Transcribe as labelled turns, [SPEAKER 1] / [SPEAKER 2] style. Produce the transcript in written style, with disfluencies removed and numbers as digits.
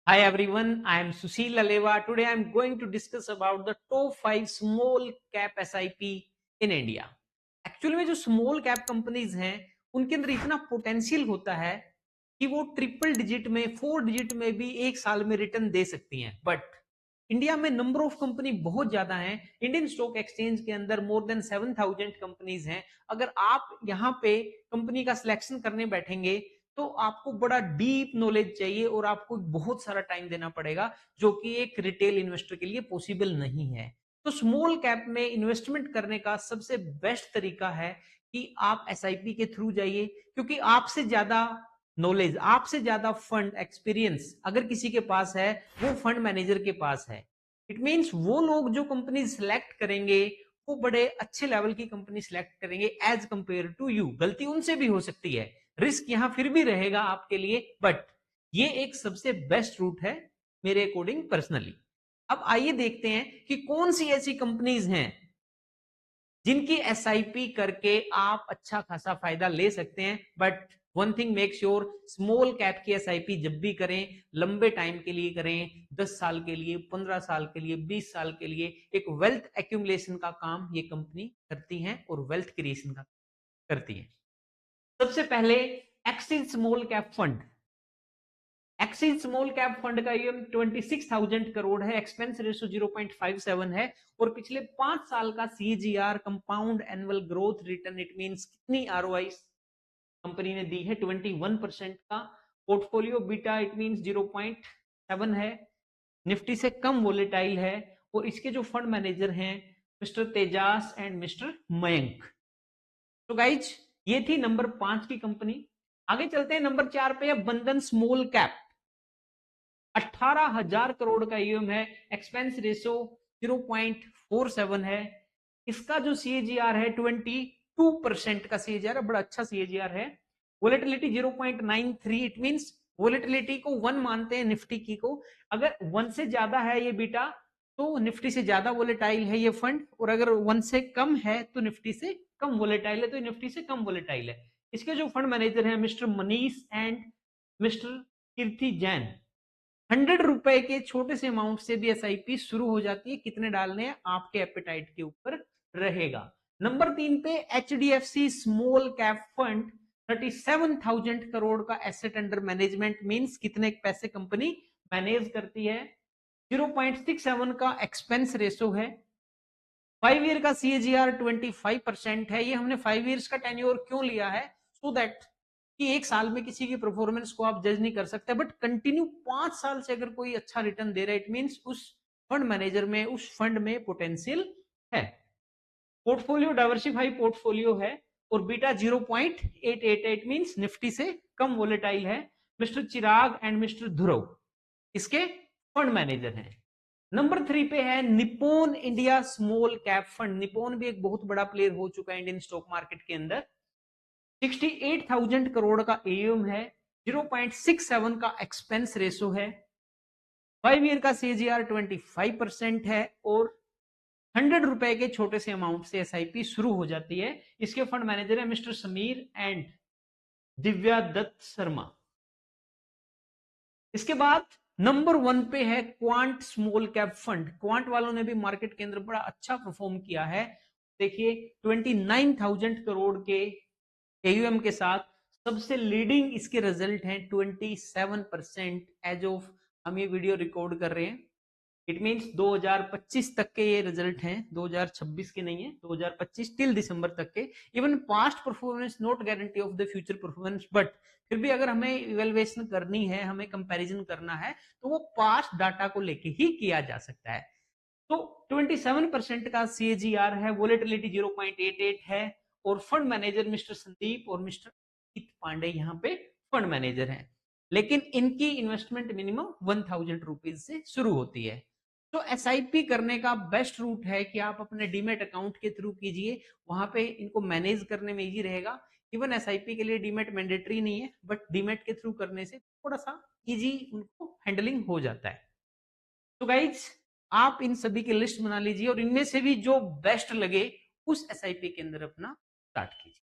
[SPEAKER 1] Hi everyone, I am Sushil Laleva. Today I am going to discuss about the top 5 small cap SIP in India. Actually में जो small cap companies हैं उनके अंदर इतना potential होता है कि वो ट्रिपल डिजिट में 4 डिजिट में भी एक साल में रिटर्न दे सकती हैं। बट इंडिया में नंबर ऑफ कंपनी बहुत ज्यादा हैं। इंडियन स्टॉक एक्सचेंज के अंदर मोर देन 7,000 कंपनीज हैं। अगर आप यहाँ पे कंपनी का सिलेक्शन करने बैठेंगे तो आपको बड़ा डीप नॉलेज चाहिए और आपको बहुत सारा टाइम देना पड़ेगा, जो कि एक रिटेल इन्वेस्टर के लिए पॉसिबल नहीं है। तो स्मॉल कैप में इन्वेस्टमेंट करने का सबसे बेस्ट तरीका है कि आप एसआईपी के थ्रू जाइए, क्योंकि आपसे ज्यादा नॉलेज, आपसे ज्यादा फंड एक्सपीरियंस अगर किसी के पास है, वो फंड मैनेजर के पास है। इट मींस वो लोग जो कंपनी सिलेक्ट करेंगे वो बड़े अच्छे लेवल की कंपनी सिलेक्ट करेंगे एज कंपेयर टू यू। गलती उनसे भी हो सकती है, रिस्क यहां फिर भी रहेगा आपके लिए, बट ये एक सबसे बेस्ट रूट है मेरे अकॉर्डिंग पर्सनली। अब आइए देखते हैं कि कौन सी ऐसी कंपनीज हैं जिनकी एसआईपी करके आप अच्छा खासा फायदा ले सकते हैं। But one thing make sure, small cap की एसआईपी जब भी करें लंबे टाइम के लिए करें, 10 साल के लिए, 15 साल के लिए, 20 साल के लिए। एक वेल्थ एक्यूमुलेशन का काम ये कंपनी करती है और वेल्थ क्रिएशन का करती है। सबसे पहले axis small cap fund. Axis small cap fund का ईएम 26,000 करोड़ है, एक्सपेंस रेशो 0.57 है और पिछले 5 साल का CGR compound annual growth return, it means कितनी आरओआई कंपनी ने दी है, 21% का। पोर्टफोलियो बीटा इट मींस 0.7 है, निफ्टी से कम वोलेटाइल है और इसके जो फंड मैनेजर हैं mister Tejas and mister Mayank. तो गाइज ये थी नंबर 5 की कंपनी। आगे चलते हैं, नंबर 4 पे है बंधन स्मॉल कैप। 18,000 करोड़ का ईएम है, एक्सपेंस रेशो 0.47 है। इसका जो सीएजीआर है 22% का सीएजीआर है, बड़ा अच्छा सीएजीआर है। वोलेटिलिटी 0.93, इट मींस वोलेटिलिटी को 1 मानते हैं निफ्टी की को। अगर 1 से ज्यादा है ये बीटा तो निफ्टी से ज्यादा वोलेटाइल है ये फंड, और अगर 1 से कम है तो निफ्टी से कम वोलेटाइल है, तो निफ्टी से कम वोलेटाइल है। इसके जो फंड मैनेजर है मिस्टर मनीष एंड मिस्टर कीर्ति जैन। 100 रुपए के छोटे से अमाउंट से भी एसआईपी शुरू हो जाती है। कितने डालने हैं आपके एपेटाइट के ऊपर रहेगा। नंबर 3 पे HDFC small cap fund, 37,000 crore का एसेट अंडर मैनेजमेंट, मींस कितने पैसे कंपनी मैनेज करती है। 0.67 का एक्सपेंस रेशो है। 5 ईयर का सीएजीआर 25% है। ये हमने 5 ईयर्स का टेन्योर क्यों लिया है, सो दैट कि एक साल में किसी की परफॉर्मेंस को आप जज नहीं कर सकते, बट कंटिन्यू 5 साल से अगर कोई अच्छा रिटर्न दे रहा है, इट मींस उस फंड मैनेजर में, उस फंड में पोटेंशियल है। पोर्टफोलियो डाइवर्सिफाई पोर्टफोलियो है और बीटा 0.888 मींस निफ्टी से कम वोलेटाइल है। मिस्टर चिराग एंड मिस्टर ध्रुव इसके फंड मैनेजर हैं। नंबर 3 पे है Nippon India small cap fund. Nippon भी एक बहुत बड़ा प्लेयर हो चुका है इंडियन स्टॉक मार्केट के अंदर। 68,000 करोड़ का एयूएम है, 0.67 का एक्सपेंस रेशो है। 5 ईयर का सीजीआर 25% है और 100 रुपए के छोटे से अमाउंट से एसआईपी शुरू हो जाती है। इसके फंड मैनेजर है मिस्टर समीर एंड दिव्या दत्त शर्मा। इसके बाद नंबर 1 पे है quant small cap fund. Quant वालों ने भी मार्केट के अंदर बड़ा अच्छा परफॉर्म किया है। देखिए 29,000 करोड़ के एयूएम के साथ सबसे लीडिंग इसके रिजल्ट हैं 27% एज ऑफ हम ये वीडियो रिकॉर्ड कर रहे हैं। इट मींस 2025 तक के ये रिजल्ट हैं, 2026 के नहीं है, 2025 टिल दिसंबर तक के। Even past performance not guarantee of the future performance, but फिर भी अगर हमें इवेल्युएशन करनी है, हमें कंपैरिजन करना है, तो वो पास्ट डाटा को लेके ही किया जा सकता है। तो 27% का सीएजीआर है, वोलेटिलिटी 0.88 है और फंड मैनेजर मिस्टर संदीप और मिस्टर अमित पांडे यहाँ पे फंड मैनेजर हैं। लेकिन इनकी इन्वेस्टमेंट मिनिमम 1,000 रुपीज से शुरू होती है। तो एसआईपी करने का बेस्ट रूट है कि आप अपने डीमेट अकाउंट के थ्रू कीजिए, वहां पे इनको मैनेज करने में इजी रहेगा। इवन एसआईपी के लिए डीमेट मैंडेटरी नहीं है, बट डीमेट के थ्रू करने से थोड़ा सा इजी उनको हैंडलिंग हो जाता है। तो गाइज आप इन सभी की लिस्ट बना लीजिए और इनमें से भी जो बेस्ट लगे उस एसआईपी के अंदर अपना स्टार्ट कीजिए।